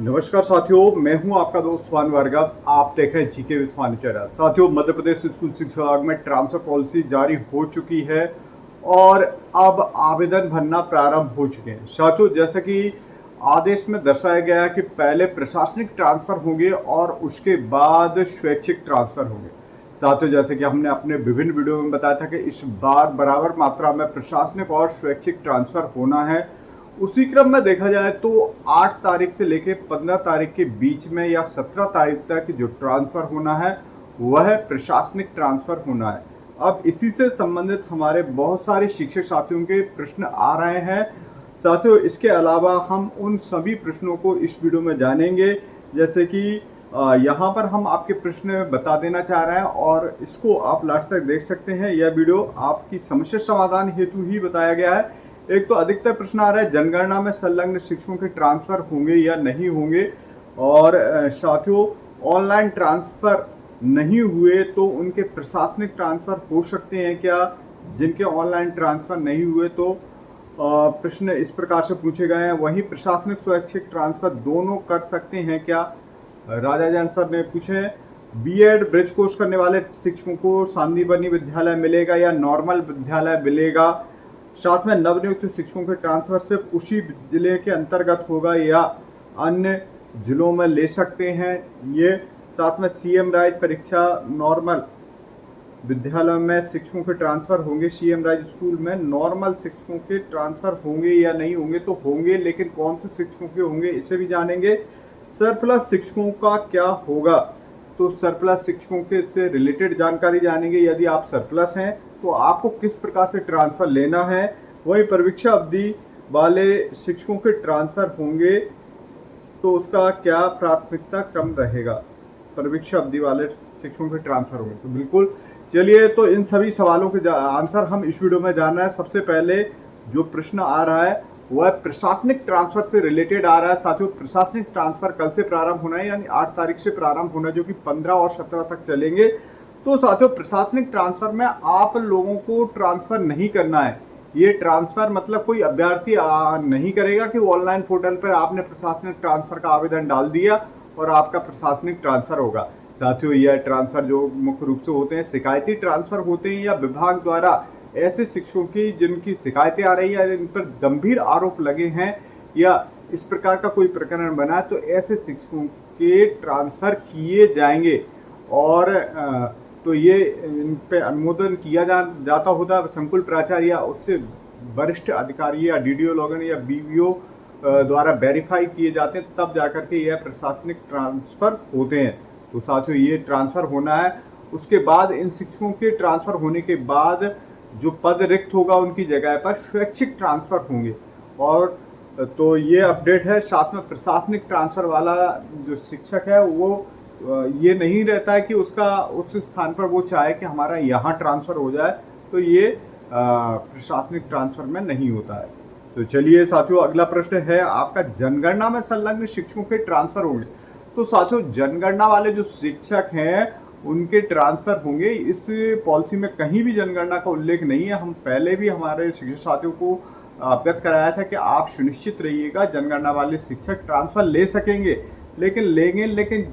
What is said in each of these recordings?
नमस्कार साथियों, मैं हूं आपका दोस्त भानु भार्गव। आप देख रहे हैं जीके विद भानु चैनल। साथियों, मध्य प्रदेश स्कूल शिक्षा विभाग में ट्रांसफर पॉलिसी जारी हो चुकी है और अब आवेदन भरना प्रारंभ हो चुके हैं। साथियों, जैसा कि आदेश में दर्शाया गया है कि पहले प्रशासनिक ट्रांसफर होंगे और उसके बाद स्वैच्छिक ट्रांसफर होंगे। साथियों, जैसे कि हमने अपने विभिन्न वीडियो में बताया था कि इस बार बराबर मात्रा में प्रशासनिक और स्वैच्छिक ट्रांसफर होना है। उसी क्रम में देखा जाए तो 8 तारीख से लेकर 15 तारीख के बीच में या 17 तारीख तक जो ट्रांसफर होना है वह प्रशासनिक ट्रांसफर होना है। अब इसी से संबंधित हमारे बहुत सारे शिक्षक साथियों के प्रश्न आ रहे हैं। साथियों, इसके अलावा हम उन सभी प्रश्नों को इस वीडियो में जानेंगे, जैसे कि यहाँ पर हम आपके प्रश्न बता देना चाह रहे हैं और इसको आप लास्ट तक देख सकते हैं। यह वीडियो आपकी समस्या समाधान हेतु ही बताया गया है। एक तो अधिकतर प्रश्न आ रहा है, जनगणना में संलग्न शिक्षकों के ट्रांसफर होंगे या नहीं होंगे, और साथियों ऑनलाइन ट्रांसफर नहीं हुए तो उनके प्रशासनिक ट्रांसफर हो सकते हैं क्या। जिनके ऑनलाइन ट्रांसफर नहीं हुए तो प्रश्न इस प्रकार से पूछे गए हैं। वहीं प्रशासनिक स्वैच्छिक ट्रांसफर दोनों कर सकते हैं क्या। राजा जैन सर ने पूछे, बीएड ब्रिज कोर्स करने वाले शिक्षकों को सांदीपनि विद्यालय मिलेगा या नॉर्मल विद्यालय मिलेगा। साथ में नवनियुक्त शिक्षकों के ट्रांसफर सिर्फ उसी जिले के अंतर्गत होगा या अन्य जिलों में ले सकते हैं ये। साथ में सीएम राइज परीक्षा नॉर्मल विद्यालय में शिक्षकों के ट्रांसफर होंगे, सीएम राइज स्कूल में नॉर्मल शिक्षकों के ट्रांसफर होंगे या नहीं होंगे। तो होंगे, लेकिन कौन से शिक्षकों के होंगे इसे भी जानेंगे। सरप्लस शिक्षकों का क्या होगा, तो सरप्लस शिक्षकों के से रिलेटेड जानकारी जानेंगे। यदि आप सरप्लस हैं तो आपको किस प्रकार से ट्रांसफर लेना है। वही परीक्षा अवधि वाले शिक्षकों के ट्रांसफर होंगे तो उसका क्या प्राथमिकता क्रम रहेगा। परीक्षा अवधि वाले शिक्षकों के ट्रांसफर होंगे तो बिल्कुल। चलिए, तो इन सभी सवालों के आंसर हम इस वीडियो में जान रहे हैं। सबसे पहले जो प्रश्न आ रहा है वह प्रशासनिक ट्रांसफर से रिलेटेड आ रहा है। साथियों, प्रशासनिक ट्रांसफर कल से प्रारंभ होना है, यानी 8 तारीख से प्रारंभ होना, जो कि 15 और 17 तक चलेंगे। तो साथियों, प्रशासनिक ट्रांसफर में आप लोगों को ट्रांसफर नहीं करना है। ये ट्रांसफर मतलब कोई अभ्यर्थी नहीं करेगा कि ऑनलाइन पोर्टल पर आपने प्रशासनिक ट्रांसफर का आवेदन डाल दिया और आपका प्रशासनिक ट्रांसफर होगा। साथियों, यह ट्रांसफर जो मुख्य रूप से होते हैं शिकायती ट्रांसफर होते हैं, या विभाग द्वारा ऐसे शिक्षकों की जिनकी शिकायतें आ रही है, इन पर गंभीर आरोप लगे हैं या इस प्रकार का कोई प्रकरण बना है, तो ऐसे शिक्षकों के ट्रांसफर किए जाएंगे। और तो ये इन पे अनुमोदन किया जाता होता संकुल प्राचार्य या उससे वरिष्ठ अधिकारी या डीडीओ लोगन या बीवीओ द्वारा वेरीफाई किए जाते हैं, तब जाकर के यह प्रशासनिक ट्रांसफर होते हैं। तो साथियों, ये ट्रांसफर होना है। उसके बाद इन शिक्षकों के ट्रांसफर होने के बाद जो पद रिक्त होगा उनकी जगह पर स्वैच्छिक ट्रांसफर होंगे। और तो ये अपडेट है। साथ में प्रशासनिक ट्रांसफर वाला जो शिक्षक है वो ये नहीं रहता है कि उसका उस स्थान पर वो चाहे कि हमारा यहाँ ट्रांसफर हो जाए, तो ये प्रशासनिक ट्रांसफर में नहीं होता है। तो चलिए साथियों, अगला प्रश्न है आपका, जनगणना में संलग्न शिक्षकों के ट्रांसफर होंगे। तो साथियों, जनगणना वाले जो शिक्षक हैं उनके ट्रांसफर होंगे। इस पॉलिसी में कहीं भी जनगणना का उल्लेख नहीं है। हम पहले भी हमारे शिक्षक साथियों को अवगत कराया था कि आप सुनिश्चित रहिएगा जनगणना वाले शिक्षक ट्रांसफर ले सकेंगे, लेकिन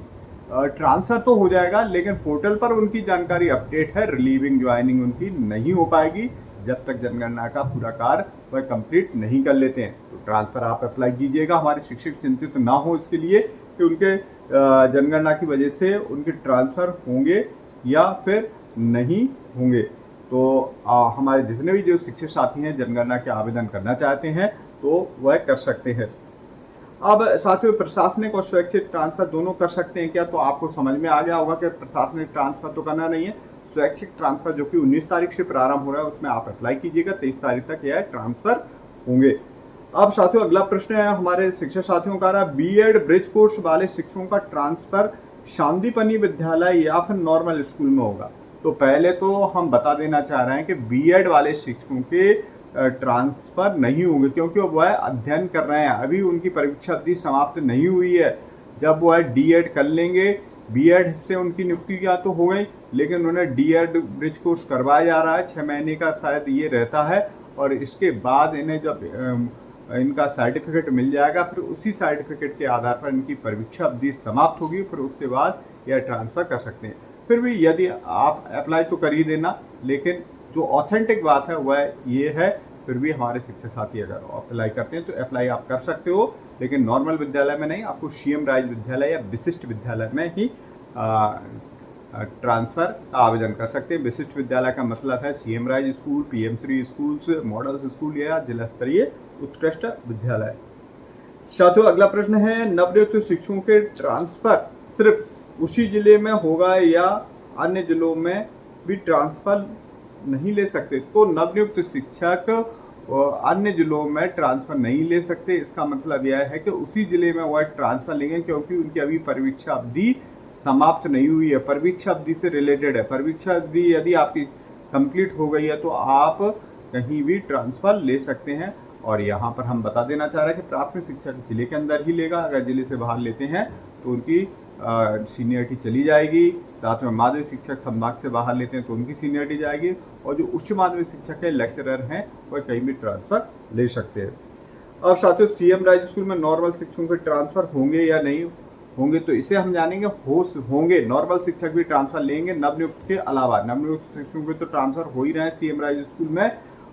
ट्रांसफर तो हो जाएगा, लेकिन पोर्टल पर उनकी जानकारी अपडेट है, रिलीविंग ज्वाइनिंग उनकी नहीं हो पाएगी जब तक जनगणना का पूरा कार्य वह कंप्लीट नहीं कर लेते हैं। तो ट्रांसफर आप अप्लाई कीजिएगा। हमारे शिक्षक चिंतित ना हो इसके लिए कि उनके जनगणना की वजह से उनके ट्रांसफर होंगे या फिर नहीं होंगे। तो हमारे जितने भी जो शिक्षक साथी हैं जनगणना के आवेदन करना चाहते हैं तो वह कर सकते हैं। अब साथियों, प्रशासनिक और स्वैच्छिक ट्रांसफर दोनों कर सकते हैं क्या, तो आपको समझ में आ गया होगा कि प्रशासनिक ट्रांसफर तो करना नहीं है। स्वैच्छिक ट्रांसफर जो कि 19 तारीख से प्रारंभ हो रहा है उसमें आप अप्लाई कीजिएगा। 23 तारीख तक यह ट्रांसफर होंगे। अब साथियों, अगला प्रश्न है हमारे शिक्षक साथियों का रहा, बीएड ब्रिज कोर्स वाले शिक्षकों का ट्रांसफर सांदीपनि विद्यालय या फिर नॉर्मल स्कूल में होगा। तो पहले तो हम बता देना चाह रहे हैं कि बीएड वाले शिक्षकों के ट्रांसफर नहीं होंगे, क्योंकि वह अध्ययन कर रहे हैं। अभी उनकी परीक्षा अवधि समाप्त नहीं हुई है। जब वह डीएड कर लेंगे, बीएड से उनकी नियुक्ति या तो हो गई, लेकिन उन्हें डीएड ब्रिज कोर्स करवाया जा रहा है, 6 महीने का शायद ये रहता है। और इसके बाद इन्हें जब इनका सर्टिफिकेट मिल जाएगा। फिर उसी सर्टिफिकेट के आधार पर इनकी परीक्षा अवधि समाप्त होगी, फिर उसके बाद यह ट्रांसफ़र कर सकते हैं। फिर भी यदि आप अप्लाई तो कर ही देना, लेकिन जो ऑथेंटिक बात है वह ये है, फिर भी हमारे शिक्षक साथी अगर अप्लाई करते हैं तो अप्लाई आप कर सकते हो, लेकिन नॉर्मल विद्यालय में नहीं, आपको सीएम राइज विद्यालय या विशिष्ट विद्यालय में ही ट्रांसफ़र का आवेदन कर सकते हैं। विशिष्ट विद्यालय का मतलब है CM rise school, PM Shri schools, models school या जिला स्तरीय उत्कृष्ट विद्यालय। साथियों, अगला प्रश्न है, नवनियुक्त शिक्षकों के ट्रांसफ़र सिर्फ उसी जिले में होगा या अन्य जिलों में भी ट्रांसफ़र नहीं ले सकते? तो नवनियुक्त शिक्षक अन्य जिलों में ट्रांसफ़र नहीं ले सकते। इसका मतलब यह है कि उसी जिले में वह ट्रांसफ़र लेंगे, क्योंकि उनकी अभी परीक्षा अवधि समाप्त नहीं हुई है, परीक्षा अवधि से रिलेटेड है। परीक्षा अवधि यदि आपकी कंप्लीट हो गई है तो आप कहीं भी ट्रांसफ़र ले सकते हैं। और यहाँ पर हम बता देना चाह रहे हैं कि प्राथमिक शिक्षा जिले के अंदर ही लेगा, अगर जिले से बाहर लेते हैं तो उनकी सीनियरिटी चली जाएगी। साथ में माध्यमिक शिक्षक संभाग से बाहर लेते हैं तो उनकी सीनियरिटी जाएगी, और जो उच्च माध्यमिक शिक्षक है, लेक्चरर हैं, वह कहीं भी ट्रांसफ़र ले सकते हैं। अब साथियों, सीएम राइज स्कूल में नॉर्मल शिक्षकों के ट्रांसफ़र होंगे या नहीं होंगे, तो इसे हम जानेंगे। होंगे, नॉर्मल शिक्षक भी ट्रांसफ़र लेंगे नवनियुक्त के अलावा। नवनियुक्त शिक्षकों के तो ट्रांसफ़र हो ही रहे हैं सीएम राइज स्कूल में,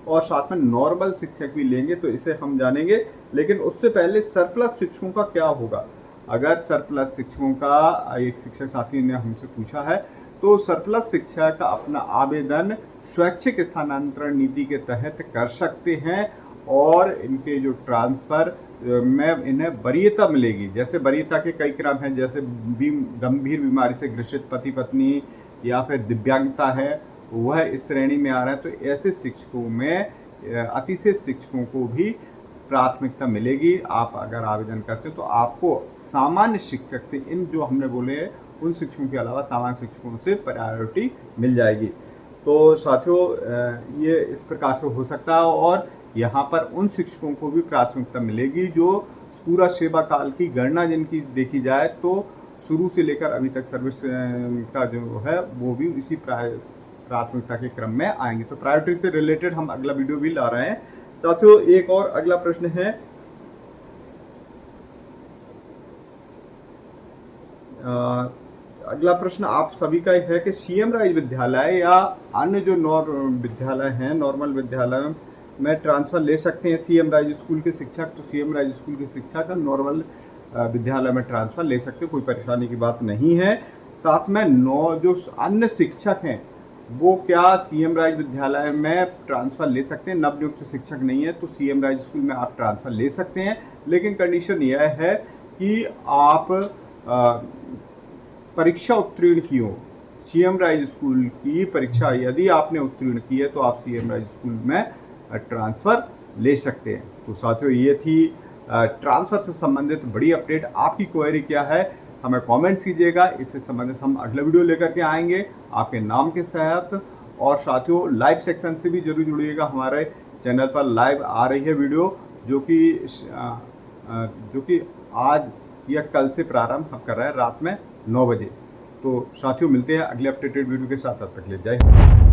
और साथ में नॉर्मल शिक्षक भी लेंगे, तो इसे हम जानेंगे। लेकिन उससे पहले सरप्लस शिक्षकों का क्या होगा? अगर सरप्लस शिक्षकों का, एक शिक्षक साथी ने हमसे पूछा है, तो सरप्लस शिक्षक अपना आवेदन स्वैच्छिक स्थानांतरण नीति के तहत कर सकते हैं, और इनके जो ट्रांसफ़र में इन्हें वरीयता मिलेगी। जैसे वरीयता के कई क्रम हैं, जैसे गंभीर बीमारी से ग्रसित पति पत्नी या फिर दिव्यांगता है, वह इस श्रेणी में आ रहा है। तो ऐसे शिक्षकों में अतिशय शिक्षकों को भी प्राथमिकता मिलेगी। आप अगर आवेदन करते हैं तो आपको सामान्य शिक्षक से, इन जो हमने बोले हैं उन शिक्षकों के अलावा सामान्य शिक्षकों से प्रायोरिटी मिल जाएगी। तो साथियों, ये इस प्रकार से हो सकता है, और यहाँ पर उन शिक्षकों को भी प्राथमिकता मिलेगी जो पूरा सेवा काल की गणना जिनकी देखी जाए तो शुरू से लेकर अभी तक सर्विस का जो है वो भी इसी प्राथमिकता के क्रम में आएंगे। तो प्रायोरिटी से रिलेटेड हम अगला वीडियो भी ला रहे हैं। साथियों, एक और अगला प्रश्न है, अगला प्रश्न आप सभी का है कि सीएम राइज विद्यालय या अन्य जो विद्यालय हैं, नॉर्मल विद्यालय में ट्रांसफ़र ले सकते हैं सीएम राइज स्कूल के शिक्षक? तो सीएम राइज स्कूल के शिक्षक नॉर्मल विद्यालय में ट्रांसफ़र ले सकते, कोई परेशानी की बात नहीं है। साथ में जो अन्य शिक्षक हैं वो क्या सीएम राइज विद्यालय में ट्रांसफ़र ले सकते हैं? नवनियुक्त शिक्षक नहीं है तो सीएम राइज स्कूल में आप ट्रांसफ़र ले सकते हैं, लेकिन कंडीशन यह है कि आप परीक्षा उत्तीर्ण की हो। सीएम राइज स्कूल की परीक्षा यदि आपने उत्तीर्ण की है तो आप सीएम राइज स्कूल में ट्रांसफ़र ले सकते हैं। तो साथियों, ये थी ट्रांसफ़र से संबंधित बड़ी अपडेट। आपकी क्वेरी क्या है हमें कमेंट्स कीजिएगा, इससे संबंधित हम अगला वीडियो लेकर के आएंगे आपके नाम के साथ। और साथियों, लाइव सेक्शन से भी जरूर जुड़िएगा, हमारे चैनल पर लाइव आ रही है वीडियो, जो कि आज या कल से प्रारंभ हम कर रहे हैं रात में 9 बजे। तो साथियों, मिलते हैं अगले अपडेटेड वीडियो के साथ, तब तक के लिए जय हिंद।